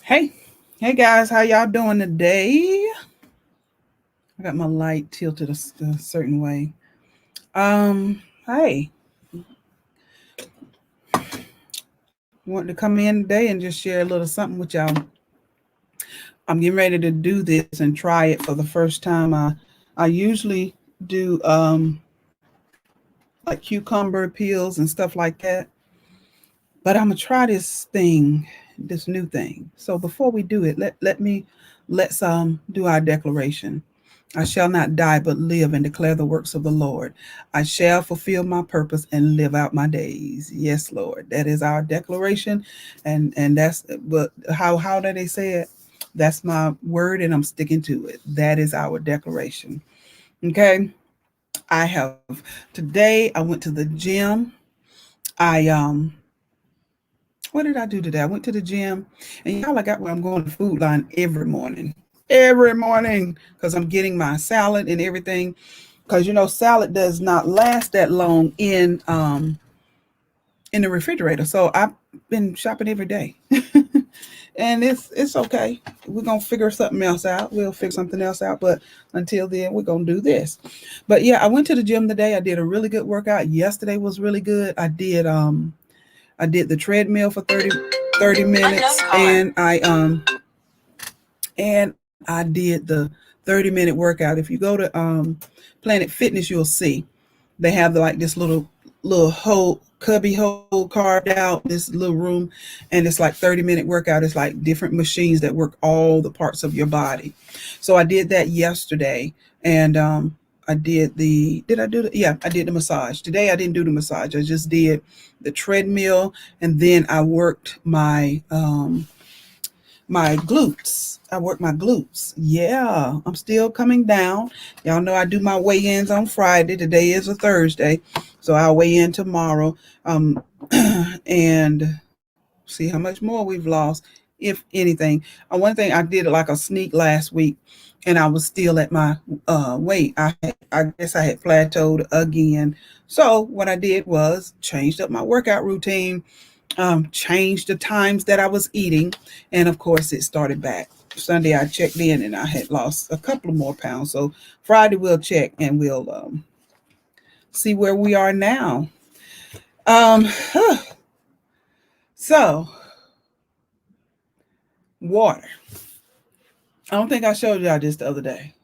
Hey, hey guys, how y'all doing today? I got my light tilted a certain way. Hey, want to come in today and just share a little something with y'all. I'm getting ready to do this and try it for the first time. I usually do like cucumber peels and stuff like that, but I'm gonna try this new thing. So before we do it, let's do our declaration. I shall not die but live and declare the works of the Lord. I shall fulfill my purpose and live out my days. Yes, Lord. That is our declaration. And that's but how do they say it? That's my word and I'm sticking to it. That is our declaration. Okay. I have today I went to the gym. I what did I do today? I went to the gym and y'all I got where I'm going to food line every morning. Every morning because I'm getting my salad and everything because salad does not last that long in the refrigerator. So I've been shopping every day. And it's okay. We're gonna figure something else out. We'll figure something else out. But until then, we're gonna do this. But yeah, I went to the gym today. I did a really good workout. Yesterday was really good. I did the treadmill for 30 minutes and I did the 30-minute workout. If you go to Planet Fitness, you'll see they have like this little hole cubby hole carved out, this little room, and it's like 30-minute workout. It's like different machines that work all the parts of your body. So I did that yesterday, and I did I do the yeah, I did the massage. Today I didn't do the massage. I just did the treadmill, and then I worked my glutes. I work my glutes. Yeah, I'm still coming down. Y'all know I do my weigh-ins on Friday. Today is a Thursday, so I'll weigh in tomorrow. And see how much more we've lost, if anything. One thing I did like a sneak last week, and I was still at my weight. I guess I had plateaued again. So what I did was changed up my workout routine, changed the times that I was eating, and of course, it started back. Sunday, I checked in and I had lost a couple of more pounds. So Friday, we'll check and we'll see where we are now. Um, so, water. I don't think I showed y'all this the other day.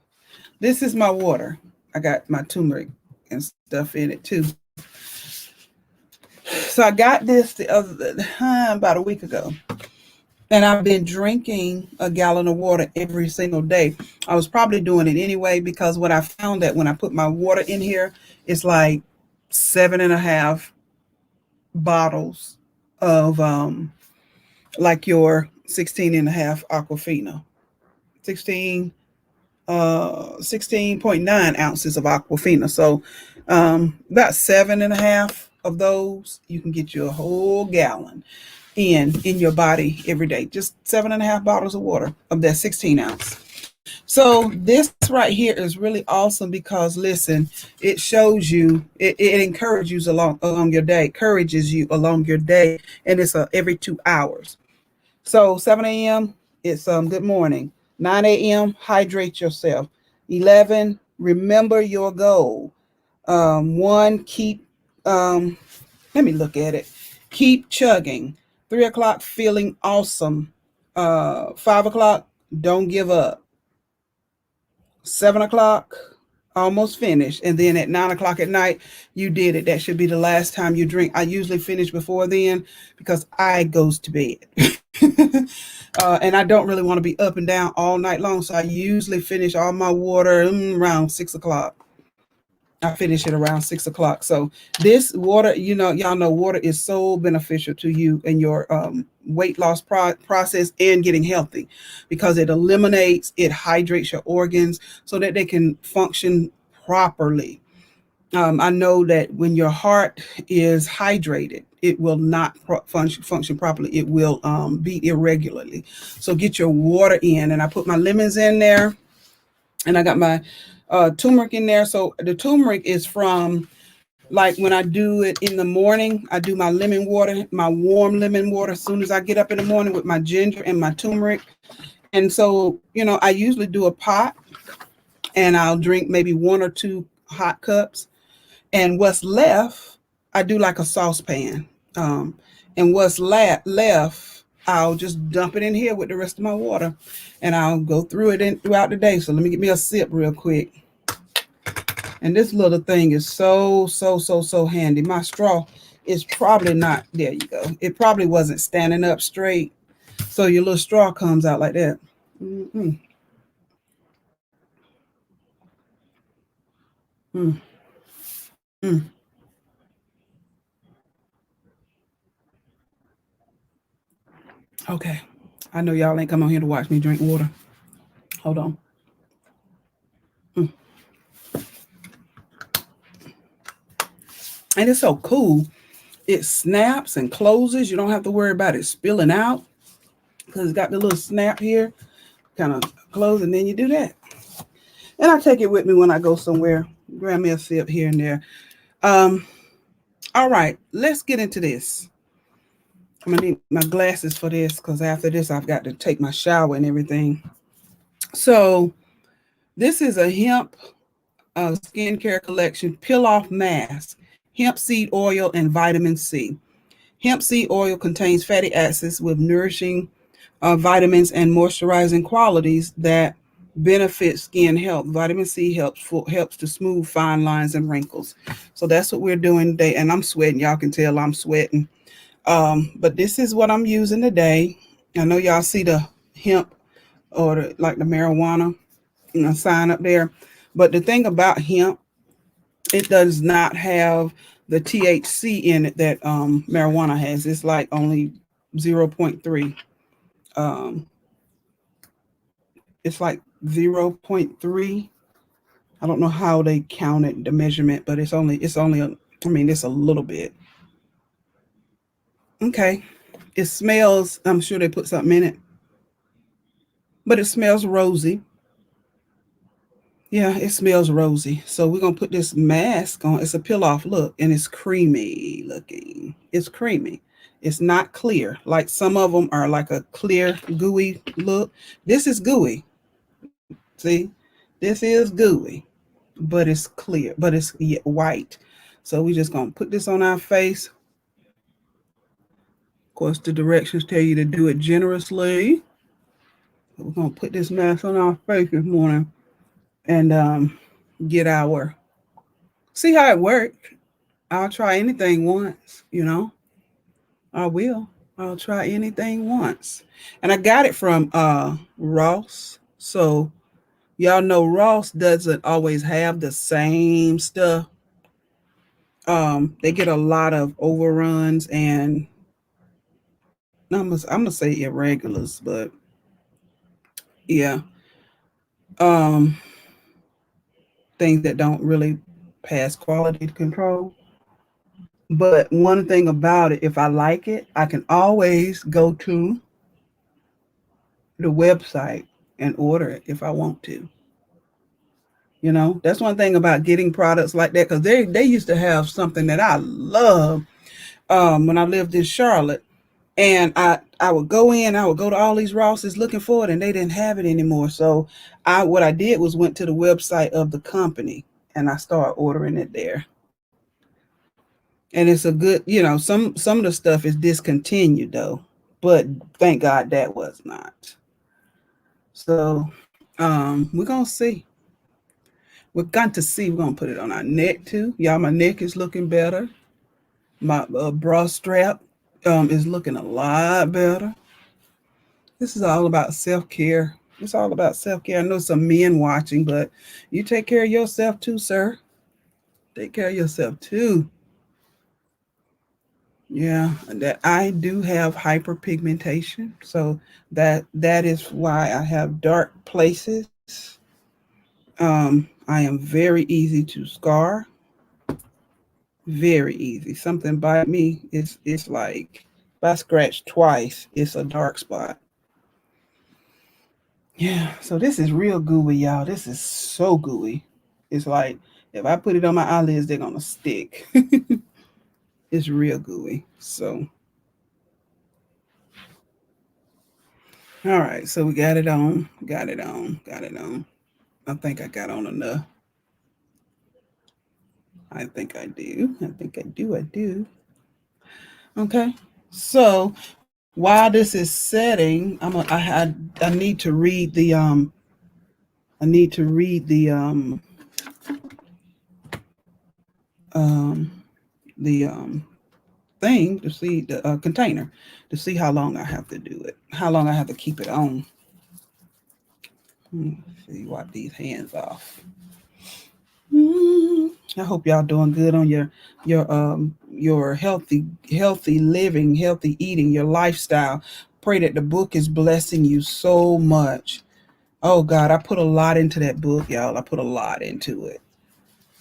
This is my water. I got my turmeric and stuff in it too. So I got this about a week ago, and I've been drinking a gallon of water every single day. I was probably doing it anyway because what I found that when I put my water in here, it's like 7.5 bottles of like your 16.5 Aquafina, 16 16.9 ounces of Aquafina. So about 7.5 of those, you can get you a whole gallon in your body every day. Just 7.5 bottles of water of that 16 ounce. So this right here is really awesome because listen, it shows you, it encourages you along your day, encourages you along your day, and it's every 2 hours. So 7 a.m. it's good morning. 9 a.m. hydrate yourself. 11, remember your goal. One, keep let me look at it. Keep chugging. 3 o'clock, feeling awesome. 5 o'clock, don't give up. 7 o'clock, almost finished. And then at 9 o'clock at night, you did it. That should be the last time you drink. I usually finish before then because I goes to bed. And I don't really want to be up and down all night long. So I usually finish all my water around 6 o'clock. I finish it around 6 o'clock. So this water, y'all know water is so beneficial to you in your weight loss process and getting healthy because it hydrates your organs so that they can function properly. I know that when your heart is hydrated, it will not function properly. It will beat irregularly. So get your water in, and I put my lemons in there, and I got my turmeric in there. So the turmeric is from Like when I do it in the morning, I do my lemon water, my warm lemon water as soon as I get up in the morning with my ginger and my turmeric. And so, I usually do a pot and I'll drink maybe one or two hot cups. And what's left, I do like a saucepan. Um, and what's left, I'll just dump it in here with the rest of my water, and I'll go through it throughout the day. So let me get me a sip real quick. And this little thing is so so so so handy. My straw is probably not. There you go. It probably wasn't standing up straight, so your little straw comes out like that. Mm-mm, mm, mm. Okay, I know y'all ain't come on here to watch me drink water. Hold on. Mm. And it's so cool. It snaps and closes. You don't have to worry about it spilling out because it's got the little snap here, kind of close, and then you do that. And I take it with me when I go somewhere. Grab me a sip here and there. Um, all right, let's get into this. I'm gonna need my glasses for this because after this I've got to take my shower and everything. So this is a hemp skincare collection peel off mask, hemp seed oil and vitamin C. Hemp seed oil contains fatty acids with nourishing vitamins and moisturizing qualities that benefit skin health. Vitamin C helps to smooth fine lines and wrinkles. So that's what we're doing today. And I'm sweating. Y'all can tell I'm sweating. But this is what I'm using today. I know y'all see the hemp or like the marijuana sign up there. But the thing about hemp, it does not have the THC in it that marijuana has. It's like only 0.3. Um, it's like 0.3. I don't know how they counted the measurement, but it's only it's a little bit. Okay. It smells, I'm sure they put something in it, but it smells rosy. Yeah, it smells rosy. So we're gonna put this mask on. It's a peel off look, and it's creamy looking. It's creamy. It's not clear. Like some of them are like a clear, gooey look. This is gooey. See, this is gooey, but it's clear, but it's white. So we just gonna put this on our face. Of course, the directions tell you to do it generously. We're gonna put this mask on our face this morning and get our see how it worked. I'll try anything once. I will. I'll try anything once. And I got it from Ross. So y'all know Ross doesn't always have the same stuff. They get a lot of overruns and I'm gonna say irregulars, but yeah, um, things that don't really pass quality control. But one thing about it, if I like it, I can always go to the website and order it if I want to. That's one thing about getting products like that because they used to have something that I love when I lived in Charlotte, and I would go in, I would go to all these Rosses looking for it, and they didn't have it anymore. So what I did was went to the website of the company and I started ordering it there. And it's a good, some of the stuff is discontinued though, but thank God that was not. So we're gonna see. We're going to see. We're gonna put it on our neck too. Y'all, my neck is looking better. My bra strap is looking a lot better. This is all about self care. It's all about self care. I know some men watching, but you take care of yourself too, sir. Take care of yourself too. Yeah, that I do have hyperpigmentation, so that is why I have dark places. I am very easy to scar, very easy. Something bite me, it's like if I scratch twice, it's a dark spot. Yeah, so this is real gooey, y'all. This is so gooey. It's like If I put it on my eyelids, they're gonna stick. It's real gooey. So, all right. So we got it on. Got it on. Got it on. I think I got on enough. I think I do. I think I do. I do. Okay. So while this is setting, I need to read I need to read um the thing to see the container to see how long I have to do it, how long I have to keep it on. Let's see, wipe these hands off. Mm, I hope y'all doing good on your healthy living, healthy eating, your lifestyle. Pray that the book is blessing you so much. Oh God, I put a lot into that book, y'all. I put a lot into it.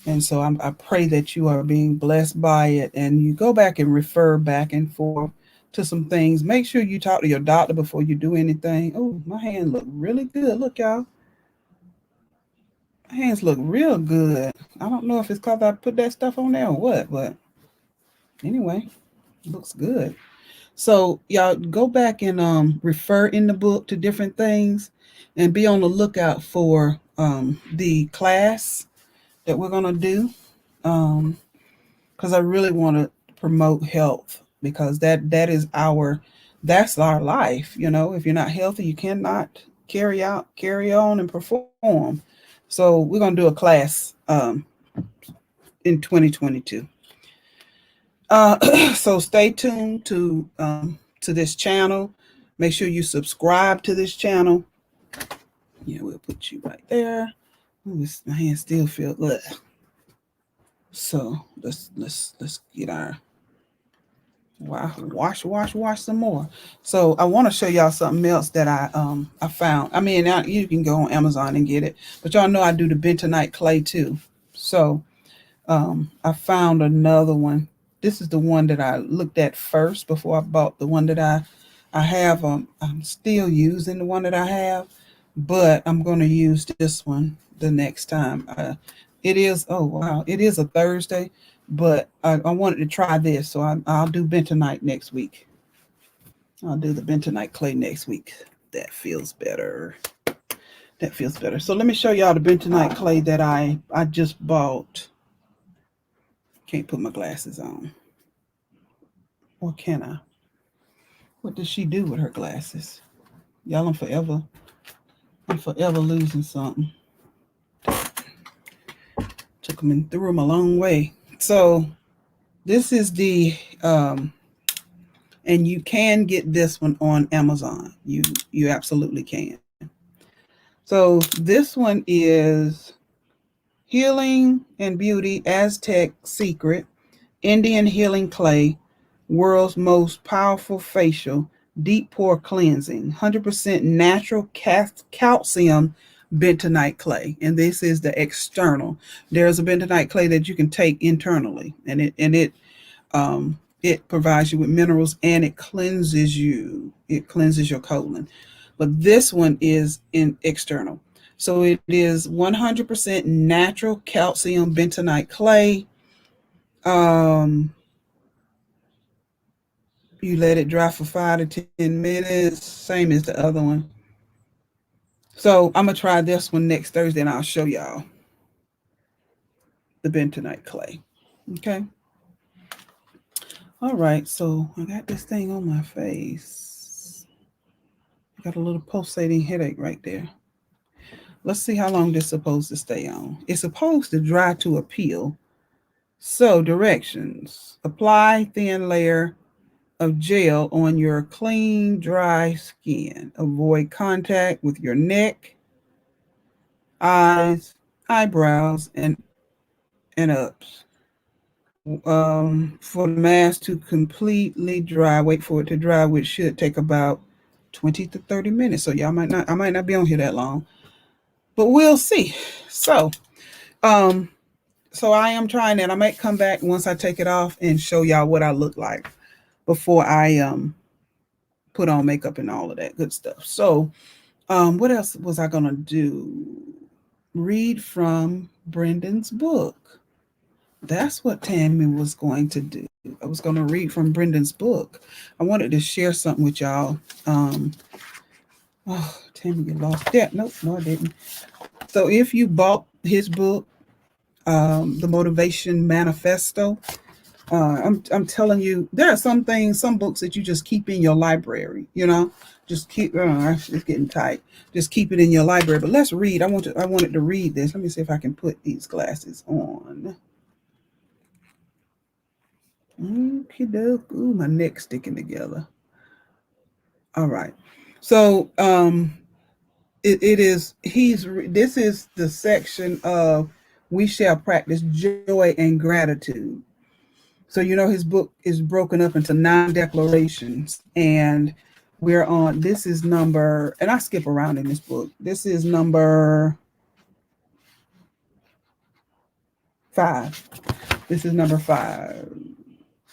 And so I pray that you are being blessed by it and you go back and refer back and forth to some things. Make sure you talk to your doctor before you do anything. Oh, my hand look really good. Look, y'all. My hands look real good. I don't know if it's because I put that stuff on there or what, but anyway, looks good. So y'all go back and refer in the book to different things and be on the lookout for the class that we're gonna do. Um, because I really want to promote health because that's our life. You know, if you're not healthy, you cannot carry on, and perform. So we're gonna do a class in 2022. Uh, so stay tuned to this channel. Make sure you subscribe to this channel. Yeah, we'll put you right there. Ooh, my hand still feels. So let's get our wow, wash some more. So I want to show y'all something else that I found. I mean, now you can go on Amazon and get it, but y'all know I do the bentonite clay too. So I found another one. This is the one that I looked at first before I bought the one that I have. I'm still using the one that I have, but I'm going to use this one the next time. It is oh wow, it is a Thursday, but I wanted to try this, so I'll do bentonite next week. I'll do the bentonite clay next week. That feels better. That feels better. So let me show y'all the bentonite clay that I just bought. Can't put my glasses on. Or can I? What does she do with her glasses? Y'all, I'm forever losing something. Took them and threw them a long way. So this is the and you can get this one on Amazon. You absolutely can. So this one is Healing and Beauty Aztec Secret Indian Healing Clay, world's most powerful facial deep pore cleansing, 100% natural calcium bentonite clay. And this is the external. There's a bentonite clay that you can take internally, and it provides you with minerals and it cleanses you. It cleanses your colon. But this one is in external. So it is 100% natural calcium bentonite clay. You let it dry for 5 to 10 minutes, same as the other one. So I'm gonna try this one next Thursday, and I'll show y'all the bentonite clay. Okay. All right. So I got this thing on my face. I got a little pulsating headache right there. Let's see how long this is supposed to stay on. It's supposed to dry to a peel. So directions: apply thin layer of gel on your clean, dry skin. Avoid contact with your neck, eyes, eyebrows, and ups. For the mask to completely dry, wait for it to dry, which should take about 20 to 30 minutes. So y'all I might not be on here that long, but we'll see. So, um, so I am trying that. I might come back once I take it off and show y'all what I look like before I put on makeup and all of that good stuff. So, what else was I gonna do? read from Brendan's book. That's what Tammy was going to do. I was going to read from Brendan's book. I wanted to share something with y'all. Um, oh, Tammy, you lost that. Nope, no, I didn't. So if you bought his book, The Motivation Manifesto, I'm telling you, there are some things, some books that you just keep in your library. Just keep. It's getting tight. Just keep it in your library. But let's read. I wanted to read this. Let me see if I can put these glasses on. Okay, ooh, my neck's sticking together. All right. So, it is. This is the section of we shall practice joy and gratitude. So his book is broken up into 9 declarations, and we're on. This is number, and I skip around in this book. This is number 5. This is number 5.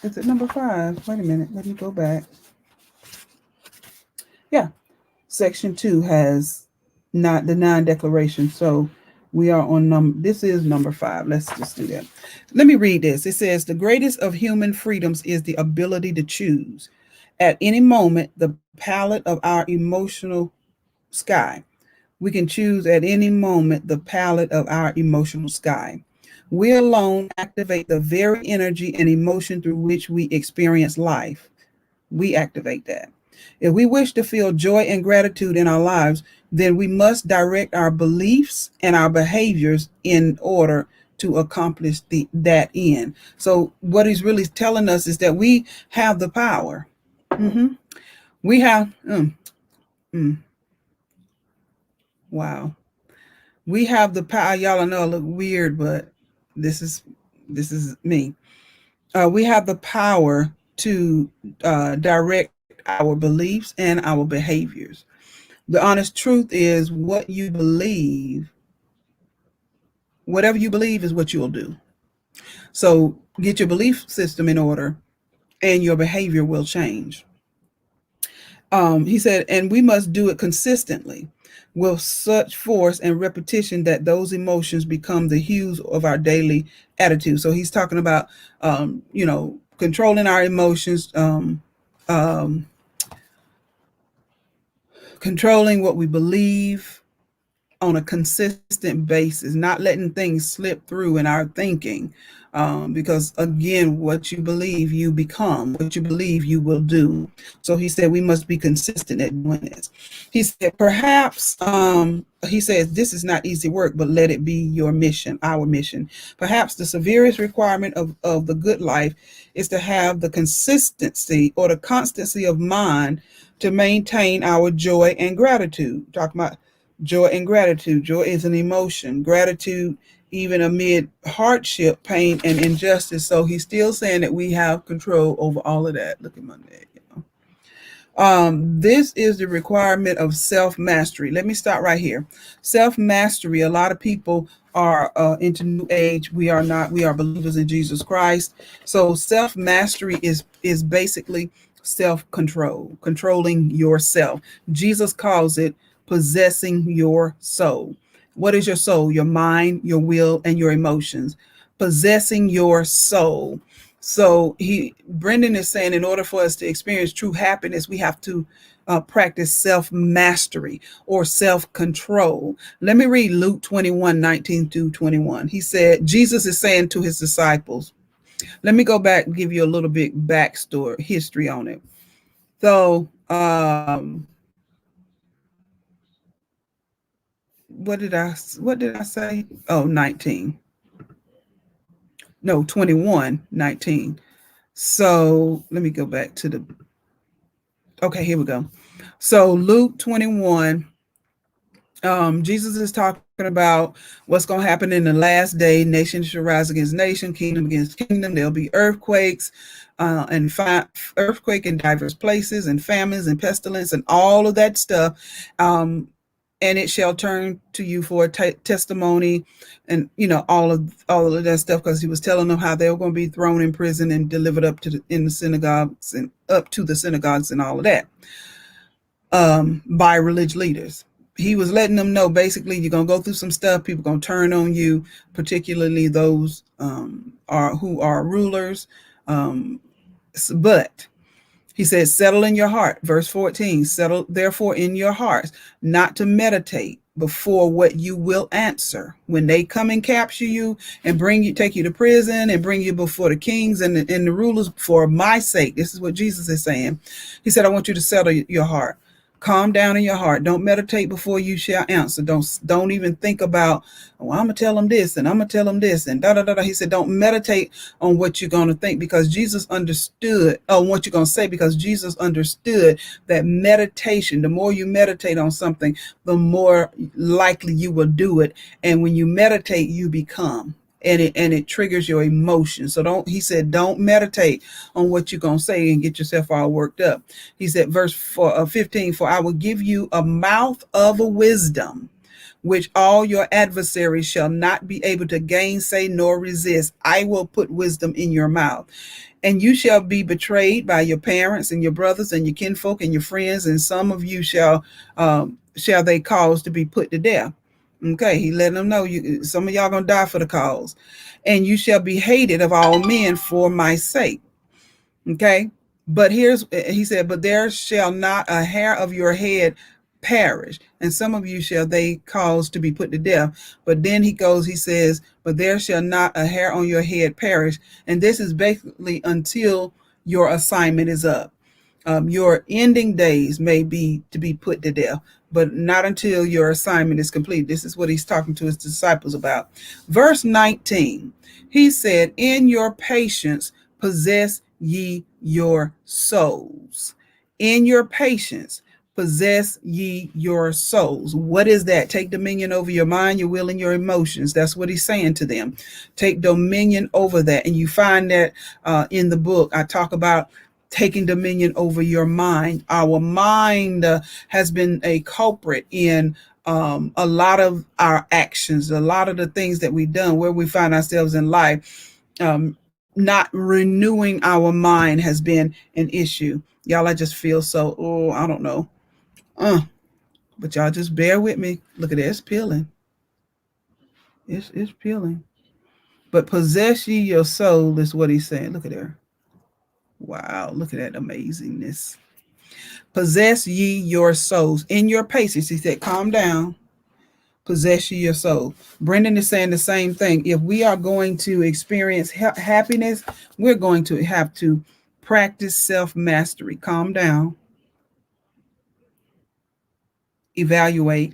Is it number 5? Wait a minute. Let me go back. Yeah, section 2 has not the 9 declarations. So we are on number. This is number 5. Let's just do that. Let me read this. It says, the greatest of human freedoms is the ability to choose. At any moment, the palette of our emotional sky. We can choose at any moment the palette of our emotional sky. We alone activate the very energy and emotion through which we experience life. We activate that. If we wish to feel joy and gratitude in our lives, then we must direct our beliefs and our behaviors in order to accomplish that end. So, what he's really telling us is that we have the power. Mm-hmm. We have, mm, wow. We have the power. Y'all know I look weird, but this is me. We have the power to direct our beliefs and our behaviors. The honest truth is, whatever you believe is what you'll do. So get your belief system in order, and your behavior will change. He said, and we must do it consistently with such force and repetition that those emotions become the hues of our daily attitude. So he's talking about, controlling our emotions, um, controlling what we believe on a consistent basis, not letting things slip through in our thinking. Because again, what you believe, you become. What you believe, you will do. So he said we must be consistent at doing this. He said, perhaps, he says, this is not easy work, but let it be your mission, our mission. Perhaps the severest requirement of the good life is to have the consistency or the constancy of mind to maintain our joy and gratitude. Talking about joy and gratitude. Joy is an emotion. Gratitude, even amid hardship, pain, and injustice. So he's still saying that we have control over all of that. Look at my neck. This is the requirement of self mastery. Let me start right here. Self mastery. A lot of people are into New Age. We are not. We are believers in Jesus Christ. So self mastery is basically self control, controlling yourself. Jesus calls it possessing your soul. What is your soul? Your mind, your will, and your emotions. Possessing your soul. So Brendan is saying, in order for us to experience true happiness, we have to practice self mastery or self control. Let me read Luke 21:19 through 21. He said, Jesus is saying to his disciples, let me go back and give you a little bit backstory, history on it. So, what did I say? Oh, 19. No, 21:19. So let me go back to okay, here we go. So Luke 21, Jesus is talking about what's going to happen in the last day. Nation shall rise against nation, kingdom against kingdom. There'll be earthquakes, earthquake in diverse places, and famines and pestilence and all of that stuff. And it shall turn to you for a testimony, and all of that stuff, because he was telling them how they were going to be thrown in prison and delivered up to in the synagogues and up to the synagogues and all of that, by religious leaders. he was letting them know basically you're gonna go through some stuff. People gonna turn on you, particularly those are who are rulers. Um, but he says, settle in your heart. Verse 14, settle therefore in your hearts not to meditate before what you will answer. When they come and capture you and bring you, take you to prison and bring you before the kings and the rulers for my sake. This is what Jesus is saying. He said, I want you to settle your heart. Calm down in your heart. Don't meditate before you shall answer. Don't even think about, oh, I'm gonna tell them this and I'm gonna tell them this and da da da da. He said, don't meditate on what you're gonna think because Jesus understood on what you're gonna say because Jesus understood that meditation. The more you meditate on something, the more likely you will do it. And when you meditate, you become. And it triggers your emotions. So he said, don't meditate on what you're going to say and get yourself all worked up. He said, verse 15, for I will give you a mouth of a wisdom, which all your adversaries shall not be able to gainsay nor resist. I will put wisdom in your mouth. And you shall be betrayed by your parents and your brothers and your kinfolk and your friends, and some of you shall they cause to be put to death. Okay, he letting them know some of y'all gonna die for the cause, and you shall be hated of all men for my sake. Okay, but he said, but there shall not a hair of your head perish, and some of you shall they cause to be put to death. But then he says, but there shall not a hair on your head perish, and this is basically until your assignment is up. Your ending days may be to be put to death, but not until your assignment is complete. This is what he's talking to his disciples about. Verse 19, he said, in your patience possess ye your souls. In your patience possess ye your souls. What is that? Take dominion over your mind, your will, and your emotions. That's what he's saying to them. Take dominion over that. And you find that in the book. I talk about taking dominion over your mind. Our mind has been a culprit in a lot of our actions, a lot of the things that we've done, where we find ourselves in life. Not renewing our mind has been an issue. Y'all, I just feel so, I don't know. But y'all just bear with me. Look at it, it's peeling. It's peeling. But possess ye your soul is what he's saying. Look at there. Wow, look at that amazingness. Possess ye your souls. In your patience, he said, calm down. Possess ye your soul. Brendan is saying the same thing. If we are going to experience happiness, we're going to have to practice self-mastery. Calm down. Evaluate.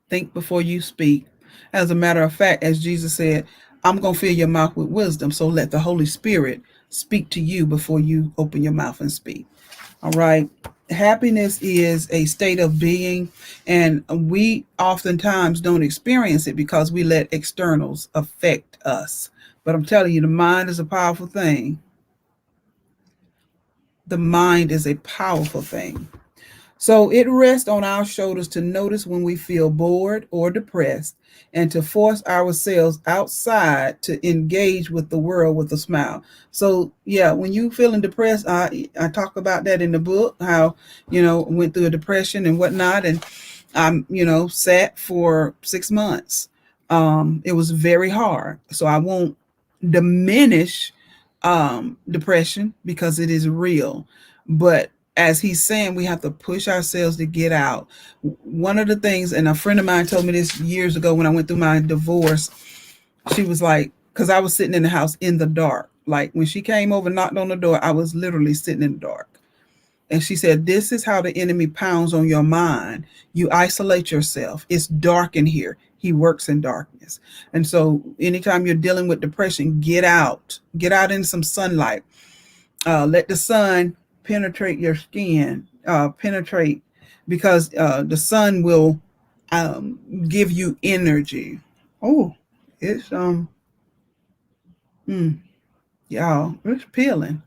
Think before you speak. As a matter of fact, as Jesus said, I'm going to fill your mouth with wisdom. So let the Holy Spirit speak to you before you open your mouth and speak. All right. Happiness is a state of being, and we oftentimes don't experience it because we let externals affect us. But I'm telling you, the mind is a powerful thing. The mind is a powerful thing. So it rests on our shoulders to notice when we feel bored or depressed and to force ourselves outside to engage with the world with a smile. So yeah, when you feeling depressed, I talk about that in the book, how, went through a depression and whatnot. And I'm, sat for 6 months. It was very hard. So I won't diminish depression because it is real. But as he's saying, we have to push ourselves to get out. One of the things, and a friend of mine told me this years ago when I went through my divorce, she was like, because I was sitting in the house in the dark. Like when she came over, knocked on the door, I was literally sitting in the dark. And she said, this is how the enemy pounds on your mind. You isolate yourself. It's dark in here. He works in darkness. And so anytime you're dealing with depression, get out in some sunlight. Let the sun penetrate your skin, penetrate, because the sun will give you energy. Oh, it's y'all, it's peeling.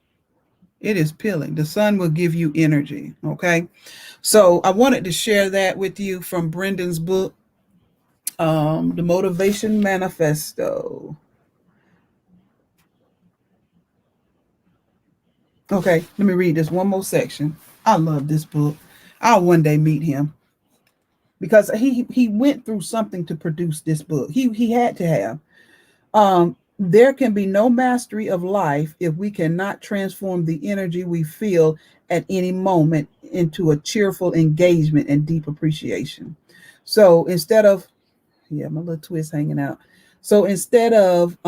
It is peeling. The sun will give you energy. Okay, so I wanted to share that with you from Brendan's book, The Motivation Manifesto. Okay, let me read this one more section. I love this book. I'll one day meet him. because he went through something to produce this book. He had to have. There can be no mastery of life if we cannot transform the energy we feel at any moment into a cheerful engagement and deep appreciation. So instead of, yeah, my little twist hanging out. So instead of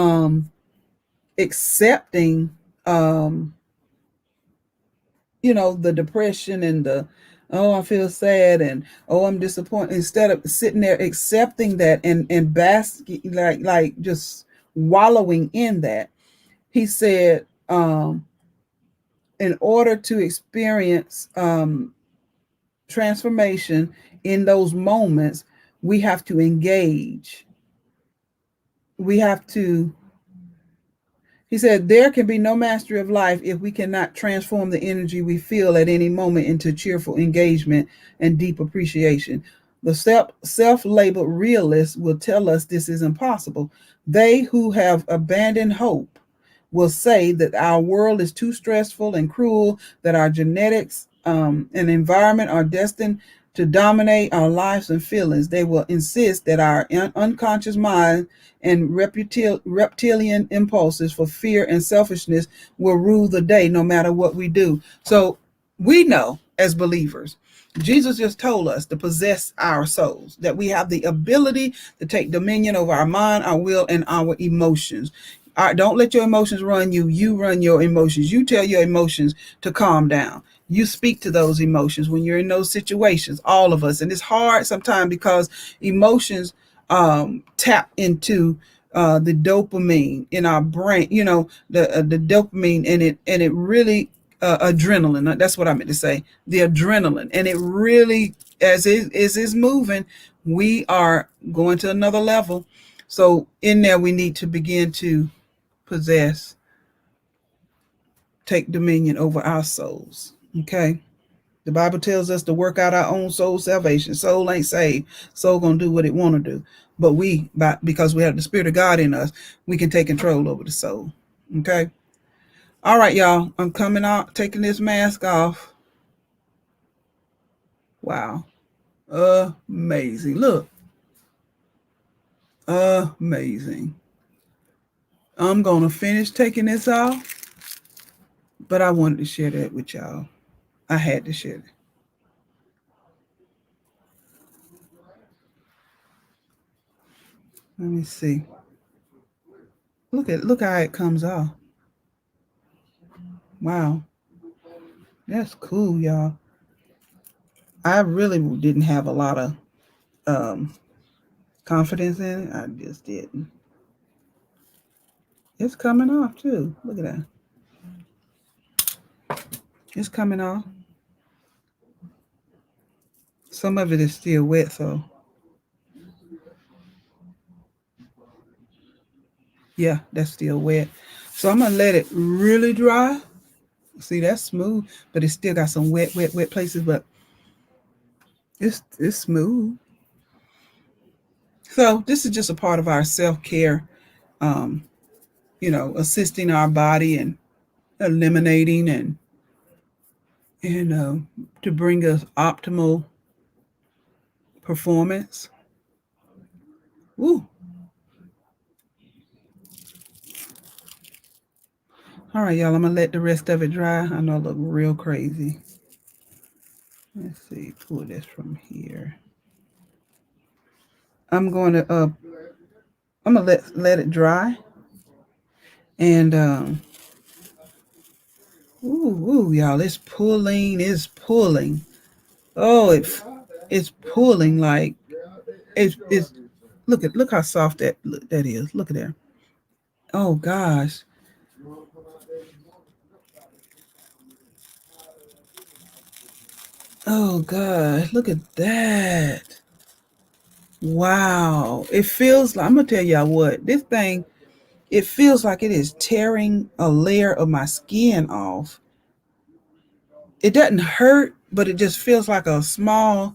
accepting, um, the depression and the, oh, I feel sad, and oh, I'm disappointed, instead of sitting there accepting that and basking, like just wallowing in that, he said, in order to experience transformation in those moments, we have to engage. We have to, he said, there can be no mastery of life if we cannot transform the energy we feel at any moment into cheerful engagement and deep appreciation. The self-labeled realists will tell us this is impossible. They who have abandoned hope will say that our world is too stressful and cruel, that our genetics and environment are destined to dominate our lives and feelings. They will insist that our unconscious mind and reptilian impulses for fear and selfishness will rule the day no matter what we do. So we know as believers, Jesus just told us to possess our souls, that we have the ability to take dominion over our mind, our will, and our emotions. Don't let your emotions run you. You run your emotions. You tell your emotions to calm down. You speak to those emotions when you're in those situations, all of us. And it's hard sometimes because emotions tap into the dopamine in our brain, the dopamine, and it really adrenaline. That's what I meant to say. The adrenaline, and it really, as it is moving, we are going to another level. So in there, we need to begin to possess, take dominion over our souls. Okay. The Bible tells us to work out our own soul salvation. Soul ain't saved. Soul gonna do what it want to do. But because we have the Spirit of God in us, we can take control over the soul. Okay. All right, y'all. I'm coming out, taking this mask off. Wow. Amazing. Look. Amazing. I'm gonna finish taking this off, but I wanted to share that with y'all. I had to share it. Let me see. Look how it comes off. Wow. That's cool, y'all. I really didn't have a lot of um confidence in it. I just didn't. It's coming off too. Look at that. It's coming off. Some of it is still wet, so yeah, that's still wet. So I'm gonna let it really dry. See, that's smooth, but it's still got some wet places, but it's smooth. So this is just a part of our self-care, um, assisting our body and eliminating and to bring us optimal performance. Woo. All right, y'all, I'm going to let the rest of it dry. I know I look real crazy. Let's see, pull this from here. I'm going to let it dry. And y'all, it's pulling. Oh, it's pulling like it's look how soft that is. Look at there. Oh gosh. Oh god, look at that. Wow. It feels like, I'm gonna tell y'all what, this thing, it feels like it is tearing a layer of my skin off. It doesn't hurt, but it just feels like a small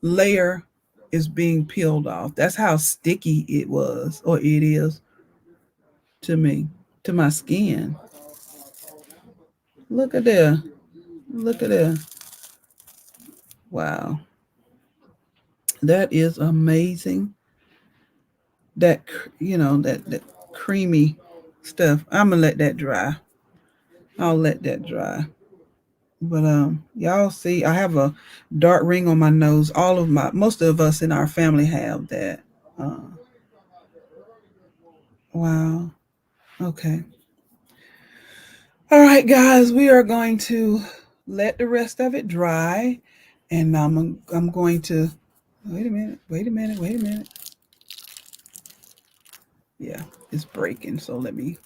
layer is being peeled off. That's how sticky it was, or it is to me, to my skin. Look at there. Look at there. Wow. That is amazing. That creamy stuff. I'm gonna let that dry. I'll let that dry. But y'all see, I have a dark ring on my nose. Most of us in our family have that. Uh, wow. Okay. All right, guys, we are going to let the rest of it dry, and I'm going to wait a minute. Wait a minute. Wait a minute. Yeah, it's breaking. So let me.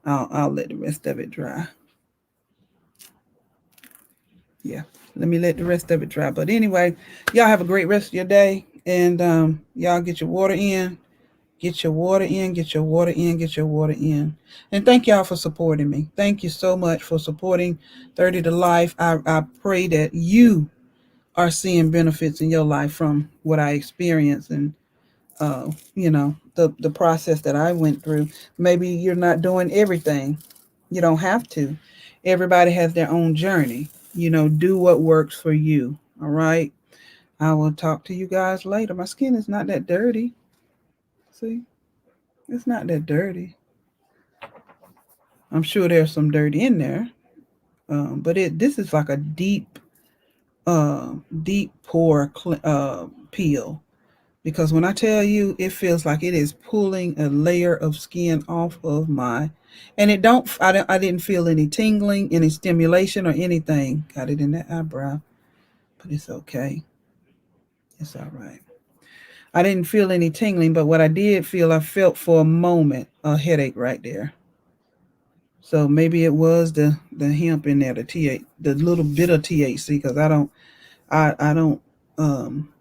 I'll let the rest of it dry. Yeah, let me let the rest of it dry. But anyway, y'all have a great rest of your day, and y'all get your water in. Get your water in, get your water in, get your water in. And thank y'all for supporting me. Thank you so much for supporting 30 to Life. I pray that you are seeing benefits in your life from what I experienced and the process that I went through. Maybe you're not doing everything. You don't have to. Everybody has their own journey. Do what works for you. All right. I will talk to you guys later. My skin is not that dirty. See? It's not that dirty. I'm sure there's some dirt in there, but this is like a deep pore peel. Because when I tell you, it feels like it is pulling a layer of skin off of and I didn't feel any tingling, any stimulation, or anything. Got it in the eyebrow, but it's okay. It's all right. I didn't feel any tingling, but what I did feel, I felt for a moment a headache right there. So maybe it was the hemp in there, the little bit of THC, because I don't um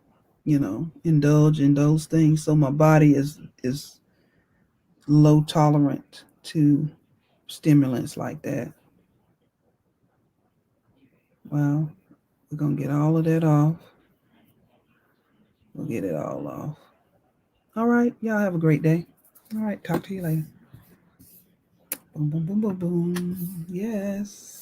indulge in those things. So my body is low tolerant to stimulants like that. Well, we're gonna get all of that off. We'll get it all off. All right, y'all have a great day. All right, talk to you later. Boom, boom, boom, boom, boom. Yes.